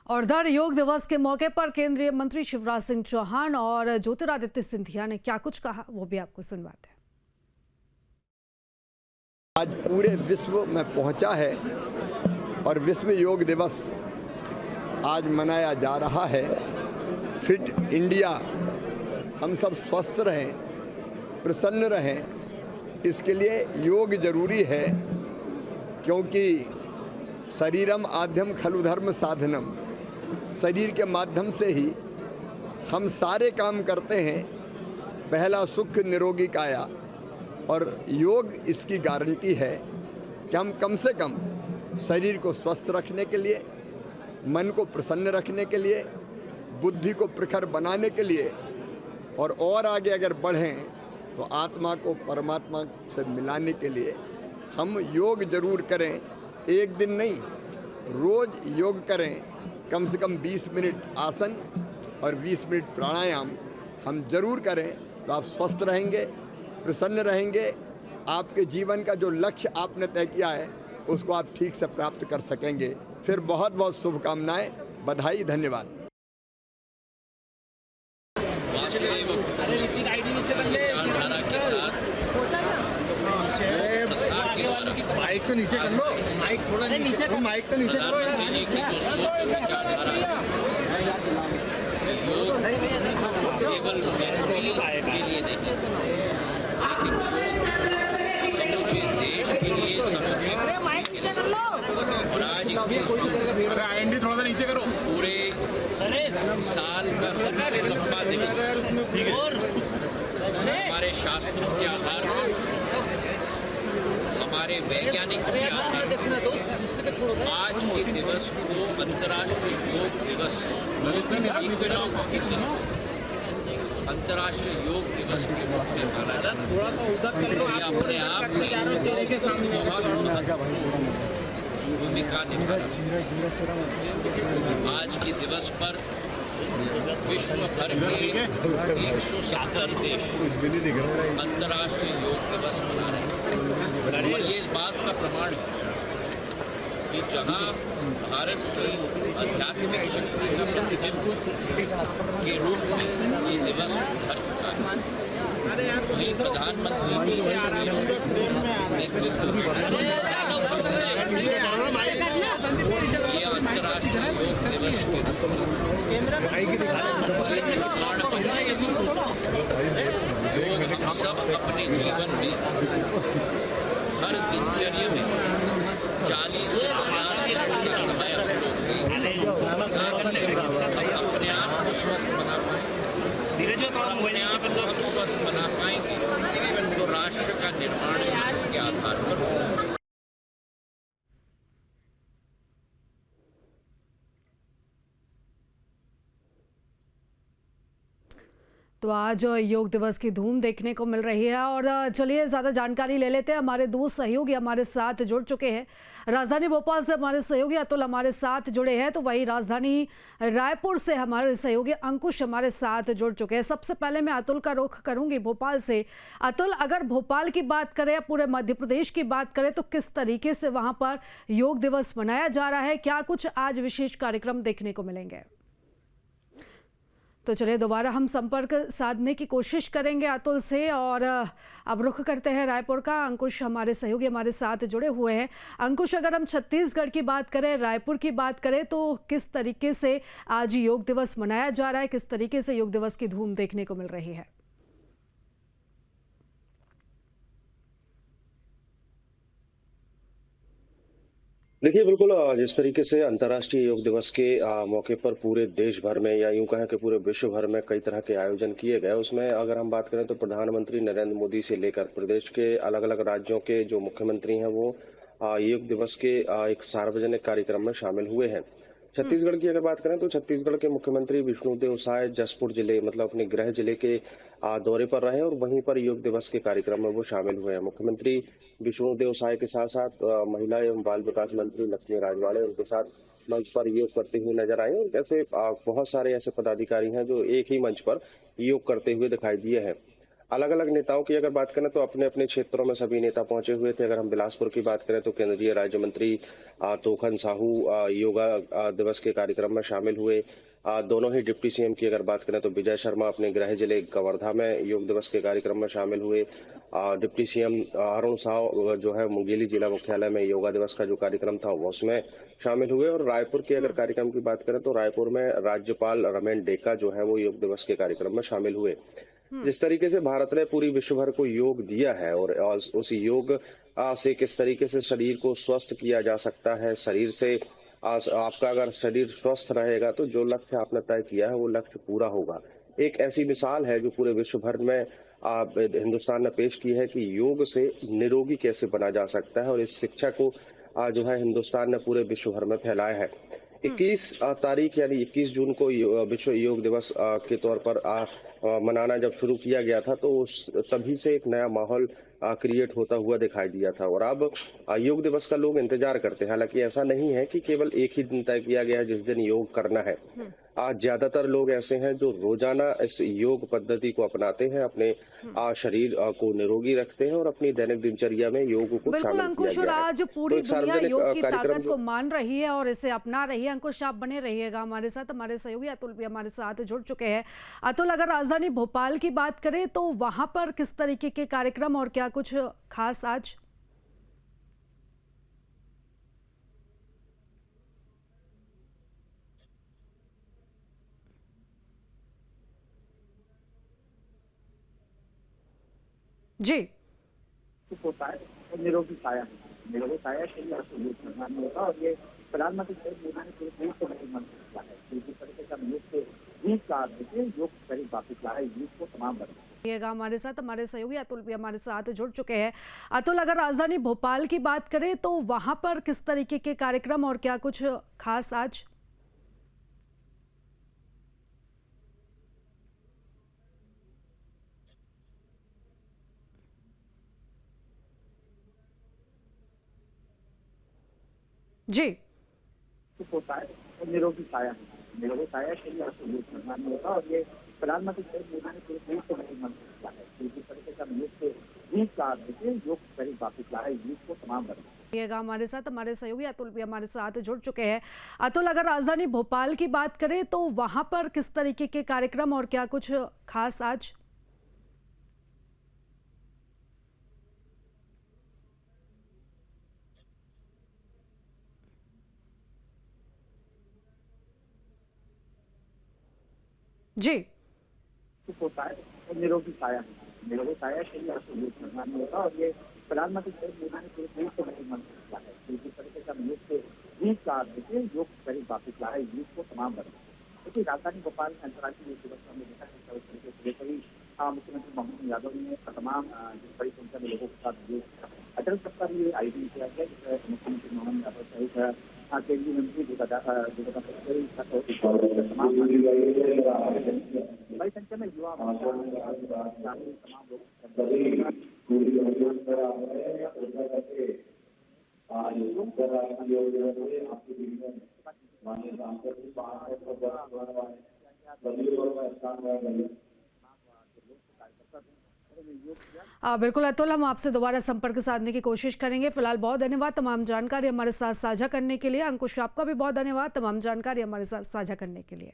और योग दिवस के मौके पर केंद्रीय मंत्री शिवराज सिंह चौहान और ज्योतिरादित्य सिंधिया ने क्या कुछ कहा, वो भी आपको सुनवाते हैं। आज पूरे विश्व में पहुंचा है और विश्व योग दिवस आज मनाया जा रहा है। फिट इंडिया, हम सब स्वस्थ रहें, प्रसन्न रहें, इसके लिए योग जरूरी है, क्योंकि शरीरम आद्यम खलु धर्म साधनम, शरीर के माध्यम से ही हम सारे काम करते हैं। पहला सुख निरोगी काया, और योग इसकी गारंटी है कि हम कम से कम शरीर को स्वस्थ रखने के लिए, मन को प्रसन्न रखने के लिए, बुद्धि को प्रखर बनाने के लिए और आगे अगर बढ़ें तो आत्मा को परमात्मा से मिलाने के लिए हम योग जरूर करें। एक दिन नहीं, रोज योग करें। कम से कम 20 मिनट आसन और 20 मिनट प्राणायाम हम जरूर करें, तो आप स्वस्थ रहेंगे, प्रसन्न रहेंगे। आपके जीवन का जो लक्ष्य आपने तय किया है उसको आप ठीक से प्राप्त कर सकेंगे। फिर बहुत बहुत शुभकामनाएं, बधाई, धन्यवाद। माइक तो नीचे कर लो, माइक थोड़ा नीचे, माइक तो नीचे करो यार। थोड़ा सा नीचे करो। पूरे साल का सबसे लंबा दिवस और हमारे शास्त्रों के आधार पर, हमारे वैज्ञानिक के आधार पर आज के दिवस को अंतर्राष्ट्रीय योग दिवस, अंतर्राष्ट्रीय योग दिवस के रूप में माना जाता है। अपने आप में भूमिका निभा रहा है। आज के दिवस पर विश्व भर के 170 देश अंतर्राष्ट्रीय योग दिवस मना रहे हैं। और ये इस बात का प्रमाण है कि जहां भारत की आध्यात्मिक शक्ति का प्रतिबिंब के रूप में ये दिवस उभर चुका है, वहीं प्रधानमंत्री ये अंतर्राष्ट्रीय योग दिवस के सब अपने जीवन में हर दिनचर्या में 40 से 50 मिनट के समय अपने आप को स्वस्थ बना पाए। अपने आप को हम स्वस्थ बना पाएंगे तो राष्ट्र का निर्माण इसके आधार पर होगा। तो आज योग दिवस की धूम देखने को मिल रही है। और चलिए ज़्यादा जानकारी ले लेते हैं। हमारे दो सहयोगी हमारे साथ जुड़ चुके हैं। राजधानी भोपाल से हमारे सहयोगी अतुल हमारे साथ जुड़े हैं, तो वही राजधानी रायपुर से हमारे सहयोगी अंकुश हमारे साथ जुड़ चुके हैं। सबसे पहले मैं अतुल का रुख करूंगी भोपाल से। अतुल, अगर भोपाल की बात करें, पूरे मध्य प्रदेश की बात करें, तो किस तरीके से वहाँ पर योग दिवस मनाया जा रहा है? क्या कुछ आज विशेष कार्यक्रम देखने को मिलेंगे? तो चलिए दोबारा हम संपर्क साधने की कोशिश करेंगे अतुल से, और अब रुख करते हैं रायपुर का। अंकुश हमारे सहयोगी हमारे साथ जुड़े हुए हैं। अंकुश, अगर हम छत्तीसगढ़ की बात करें, रायपुर की बात करें, तो किस तरीके से आज योग दिवस मनाया जा रहा है? किस तरीके से योग दिवस की धूम देखने को मिल रही है? देखिए, बिल्कुल जिस तरीके से अंतर्राष्ट्रीय योग दिवस के मौके पर पूरे देश भर में, या यूं कहें कि पूरे विश्व भर में कई तरह के आयोजन किए गए, उसमें अगर हम बात करें तो प्रधानमंत्री नरेंद्र मोदी से लेकर प्रदेश के अलग अलग राज्यों के जो मुख्यमंत्री हैं वो योग दिवस के एक सार्वजनिक कार्यक्रम में शामिल हुए हैं। छत्तीसगढ़ की अगर बात करें तो छत्तीसगढ़ के मुख्यमंत्री विष्णुदेव साय जसपुर जिले, मतलब अपने गृह जिले के दौरे पर रहे और वहीं पर योग दिवस के कार्यक्रम में वो शामिल हुए हैं। मुख्यमंत्री विष्णुदेव साय के साथ साथ महिला एवं बाल विकास मंत्री लक्ष्मी राजवाड़े उनके साथ मंच पर योग करते हुए नजर आए। और ऐसे बहुत सारे ऐसे पदाधिकारी हैं जो एक ही मंच पर योग करते हुए दिखाई दिए हैं। अलग अलग नेताओं की अगर बात करें तो अपने अपने क्षेत्रों में सभी नेता पहुंचे हुए थे। अगर हम बिलासपुर की बात करें तो केंद्रीय राज्य मंत्री तोखन साहू योगा दिवस के कार्यक्रम में शामिल हुए। दोनों ही डिप्टी सीएम की अगर बात करें तो विजय शर्मा अपने गृह जिले कवर्धा में योग दिवस के कार्यक्रम में शामिल हुए। डिप्टी सीएम अरुण साव जो है मुंगेली जिला मुख्यालय में योगा दिवस का जो कार्यक्रम था वो उसमें शामिल हुए। और रायपुर के अगर कार्यक्रम की बात करें तो रायपुर में राज्यपाल रमेन डेका जो है वो योग दिवस के कार्यक्रम में शामिल हुए। जिस तरीके से भारत ने पूरी विश्व भर को योग दिया है और उस योग से किस तरीके से शरीर को स्वस्थ किया जा सकता है, शरीर से आपका अगर शरीर स्वस्थ रहेगा तो जो लक्ष्य आपने तय किया है वो लक्ष्य पूरा होगा। एक ऐसी मिसाल है जो पूरे विश्व भर में हिंदुस्तान ने पेश की है कि योग से निरोगी कैसे बना जा सकता है, और इस शिक्षा को जो है हिंदुस्तान ने पूरे विश्व भर में फैलाया है। 21 तारीख यानी 21 जून को विश्व योग दिवस के तौर पर मनाना जब शुरू किया गया था तो तभी से एक नया माहौल क्रिएट होता हुआ दिखाई दिया था। और अब योग दिवस का लोग इंतजार करते हैं। हालांकि ऐसा नहीं है कि केवल एक ही दिन तय किया गया है जिस दिन योग करना है। आज ज्यादातर लोग ऐसे हैं जो रोजाना इस योग पद्धति को अपनाते हैं, अपने शरीर को निरोगी रखते हैं और अपनी दैनिक दिनचर्या में योग को बिल्कुल शामिल अंकुश, किया और गया है। आज पूरी तो एक दुनिया सार्वजनिक योग की कार्यक्रम ताकत को मान रही है और इसे अपना रही है। अंकुश, आप बने रहिएगा हमारे साथ। हमारे सहयोगी अतुल भी हमारे साथ जुड़ चुके हैं। अतुल, अगर राजधानी भोपाल की बात करें तो वहां पर किस तरीके के कार्यक्रम और क्या कुछ खास आज? जी होता है और निरोगी काया है। निरोगी काया के लिए आपको योग करना नहीं होगा, और ये प्रधानमंत्री नरेंद्र मोदी ने पूरे देश को मंत्र किया है। जिस तरीके से हम योग से योग का योग शरीर वापिस ला है, योग को तमाम रहिएगा हमारे साथ। हमारे सहयोगी अतुल भी हमारे साथ जुड़ चुके हैं। अतुल, अगर राजधानी भोपाल की बात करें तो वहां पर किस तरीके के कार्यक्रम और क्या कुछ खास आज? जी होता है और निरोगी काया है। निरोगी काया के लिए आपको योग करना नहीं होगा, और ये प्रधानमंत्री नरेंद्र मोदी ने पूरे देश को मंत्र किया है। जिस तरीके से हम योग से योग का योग शरीर वापिस ला है, योग को तमाम रहिएगा हमारे साथ। हमारे सहयोगी अतुल भी हमारे साथ जुड़ चुके हैं। अतुल, अगर राजधानी भोपाल की बात करें तो वहां पर किस तरीके के कार्यक्रम और क्या कुछ खास आज? जी होता है और निरोगी काया है। निरोगी काया के लिए आपको योग करना नहीं होगा, और ये प्रधानमंत्री नरेंद्र मोदी ने पूरे देश को मंत्र किया है। जिस तरीके से हम योग से योग का योग शरीर वापिस ला है, योग को तमाम देखिए राजधानी भोपाल में अंतर्राष्ट्रीय योग दिवस हमने देखा है। उस तरीके से कई मुख्यमंत्री मोहम्मद यादव ने तमाम बड़ी संख्या में लोगों के साथ योग अटल सप्ताह भी आयोजन किया गया, जिसमें मुख्यमंत्री मोहम्मद यादव सहित केंद्रीय मंत्री बड़ी संख्या में युवा तमाम बिल्कुल अतुल, हम आपसे दोबारा संपर्क साधने की कोशिश करेंगे। फिलहाल बहुत धन्यवाद तमाम जानकारी हमारे साथ साझा करने के लिए। अंकुश, आपका भी बहुत धन्यवाद तमाम जानकारी हमारे साथ साझा करने के लिए।